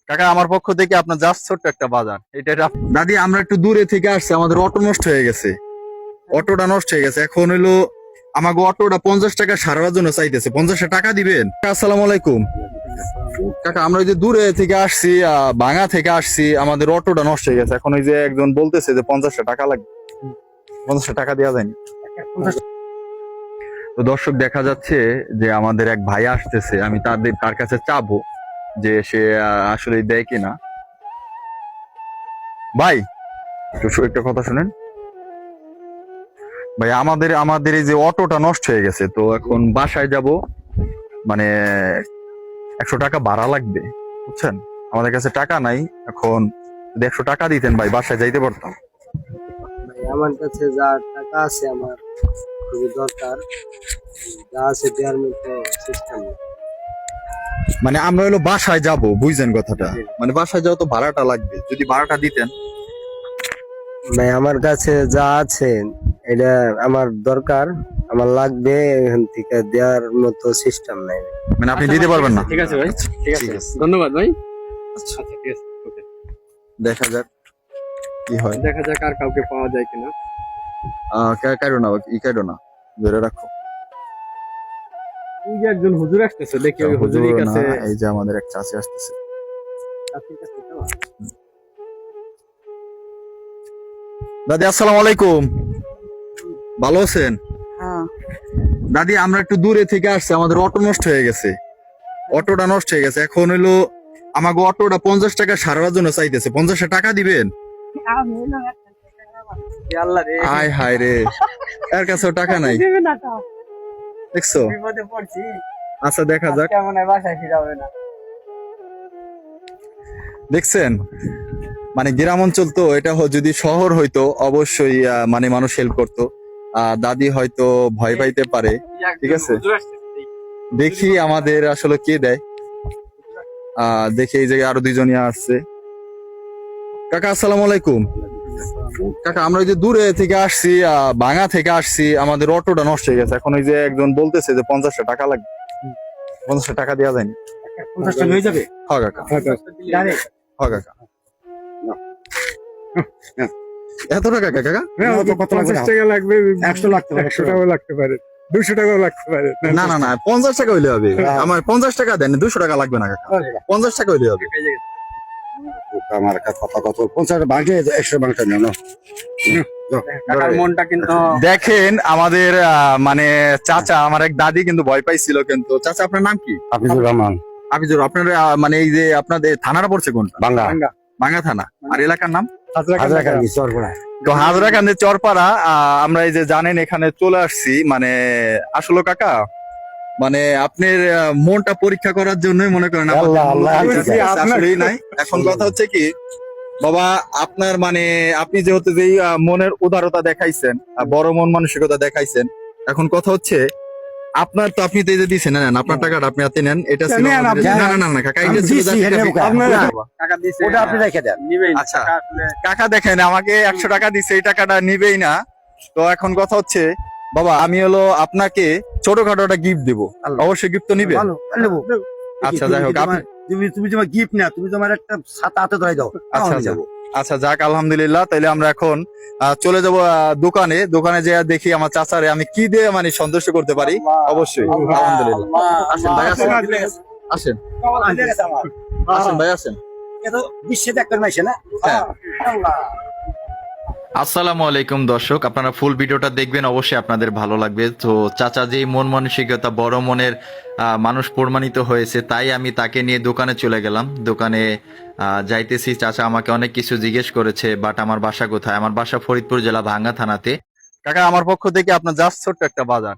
কাকা আমার পক্ষ থেকে আপনার জাস্ট ছোট্ট একটা বাজার দাদি আমরা একটু দূরে থেকে আসছি, আমাদের অটো নষ্ট হয়ে গেছে। অটোটা নষ্ট হয়ে গেছে, এখন হইলো আমাকে অটোটা 50 টাকা সারার জন্য চাইতেছে। 50 টাকা দিবেন? আসসালামু আলাইকুম কাকা, আমরা ওই যে দূরে থেকে আসছি, ভাঙা থেকে আসছি, আমাদের অটোটা নষ্ট হয়ে গেছে। এখন ওই যে একজন বলতেছে যে 50 টাকা লাগবে। 50 টাকা দেওয়া যায়নি। তো দর্শক, দেখা যাচ্ছে যে আমাদের এক ভাই আসতেছে, আমি তার কাছে চাবো যে সে আসলে দেয় কিনা। ভাই একটা কথা শুনেন ভাই, আমাদের এই যে অটোটা নষ্ট হয়ে গেছে, তো এখন বাসায় যাব, মানে 100 টাকা ভাড়া লাগবে, বুঝছেন? আমাদের কাছে টাকা নাই। এখন যদি 100 টাকা দিতেন ভাই, বাসায় যাইতে পারতাম। আমার কাছে যা টাকা আছে আমার খুবই দরকার, যা আছে দেওয়ার মতো সিস্টেম। মানে আমরা হলো বাসায় যাব, বুঝছেন কথাটা? মানে বাসায় যাও তো ভাড়াটা লাগবে, যদি ভাড়াটা দিতেন। ভাই আমার কাছে যা আছে এটা আমার দরকার, আমার লাগবে, এখান থেকে দেওয়ার মতো সিস্টেম নাই। মানে আপনি দিতে পারবেন না? ঠিক আছে ভাই, ঠিক আছে, ঠিক আছে। ধন্যবাদ ভাই। আচ্ছা, আচ্ছা ঠিক আছে, ওকে। দেখা যাক কি হয়। দেখা যাক আর কাউকে পাওয়া যায় কিনা। কাইরো না, কাইরো না, ধরে রাখো। এই যে একজন হুজুর আসতেছে, দেখি ওই হুজুর হুজুরের না, কাছে। এই যে আমাদের এক চাচি আসতেছে। দাদি আসসালামু আলাইকুম, ভালো আছেন? দাদি আমরা একটু দূরে থেকে আসছি, আমাদের অটো নষ্ট হয়ে গেছে। অটোটা নষ্ট হয়ে গেছে, এখন হইলো আমাকে অটোটা 50 টাকা সারার জন্য চাইতেছে। 50 টাকা দিবেন? আল্লাহ রে, আয় হায় রে, এর কাছেও টাকা নাই, দেখছো? বিপদে পড়ছি। আচ্ছা দেখা যাক। কেমন বাসায় ফিরাবে না। দেখছেন, মানে গ্রাম অঞ্চল তো, এটা যদি শহর হইতো অবশ্যই মানে মানুষ হেল্প করতো। দাদি হয়তো ভয় পাইতে পারে। ঠিক আছে, হুজুর আসতেছে, দেখি আমাদের আসলে কে দেয়। দেখি এই জায়গায় আরো দুইজনই আসছে। কাকা আসসালামু আলাইকুম। কাকা আমরা ওই যে দূরে থেকে আসছি, ভাঙা থেকে আসছি, আমাদের অটোটা নষ্ট হয়ে গেছে। এখন ওই যে একজন বলতেছে যে 50 টাকা লাগবে। 50 টাকা দেওয়া যায়নি। 50 টাকা হয়ে যাবে। হ্যাঁ কাকা, হ্যাঁ কাকা। এত টাকা কাকা? কত 50 টাকা লাগবে, 100 লাগতে পারে, 100 টাকা লাগতে পারে, 200 টাকাও লাগতে পারে। না না না, 50 টাকা হইলে হবে। আমার 50 টাকা দেন, 200 টাকা লাগবে না কাকা, 50 টাকা হইলে হবে। আমার কথা কত 50 ভাগে 100 ভাগটা নেন। কাকার মনটা কিন্তু দেখেন আমাদের মানে চাচা, আমার এক দাদি কিন্তু ভয় পাইছিল। কিন্তু চাচা আপনার নাম কি? হাফিজুর রহমান, হাফিজুর। আপনার মানে এই যে আপনাদের থানাটা পড়ছে কোনটা? বাংলা ভাঙ্গা থানা। আর এলাকার নাম? হাজরাকান্দি চরপড়া। তো হাজরাকান্দি চরপাড়া। আমরা এই যে জানেন এখানে চলে আসছি, মানে আসলে কাকা, মানে আপনার মনটা পরীক্ষা করার জন্যই মনে করেন আমাদের আল্লাহ, আল্লাহ, মূল্য ঠিক আছে। আসলেই নাই। এখন কথা হচ্ছে কি বাবা, আপনার মানে আপনি যেহেতু যেই মনের উদারতা দেখাইছেন, বড় মন মানসিকতা দেখাইছেন, এখন কথা হচ্ছে আপনার তো আপনি তো এই যে দিচ্ছেন, নেন আপনার টাকাটা আপনি হাতে নেন। এটা ছিল নেন, আমাদের- আপনি- না না না না কাকা, এটা আমি ছিল দিছি, just এটা একটা- আপনারা- বাবা, টাকা দিছে, ওটা আপনি রেখে দেন। নিবেই না। আচ্ছা। টাকা আসলে কাকা দেখেন আমাকে 100 টাকা দিচ্ছে, এই টাকাটা নিবেই না। তো এখন কথা হচ্ছে বাবা, আমি হলো আপনাকে ছোটখাটো একটা গিফট দেবো, অবশ্যই গিফট তো নিবে। আচ্ছা যাই হোক, আপনি তুমি তোমার গিফট না, তুমি তোমার একটা ছাতা হাতে ধরে দাও। আচ্ছা আচ্ছা আচ্ছা যাক, আলহামদুলিল্লাহ। তাইলে আমরা এখন চলে যাব দোকানে যে দেখি আমার চাচারে আমি কি দিয়ে মানে সন্তুষ্ট করতে পারি। অবশ্যই আলহামদুলিল্লাহ। আসেন ভাই, আসেন আসেন আসেন ভাই, আসেন। বিশ্বে দেখবেন মাইছে না। হ্যাঁ। আল্লাহ। আসসালামু আলাইকুম দর্শক, আপনারা ফুল ভিডিওটা দেখবেন, অবশ্যই আপনাদের ভালো লাগবে। তো চাচা যেই মন মানসিকতা, বড় মনের মানুষ প্রমাণিত হয়েছে, তাই আমি তাকে নিয়ে দোকানে চলে গেলাম। দোকানে যাইতেছি, চাচা আমাকে অনেক কিছু জিজ্ঞেস করেছে, বাট আমার বাসা কোথায়? আমার বাসা ফরিদপুর জেলা ভাঙ্গা থানাতে। কাকা আমার পক্ষ থেকে আপনার জাস্ট ছোট্ট একটা বাজার।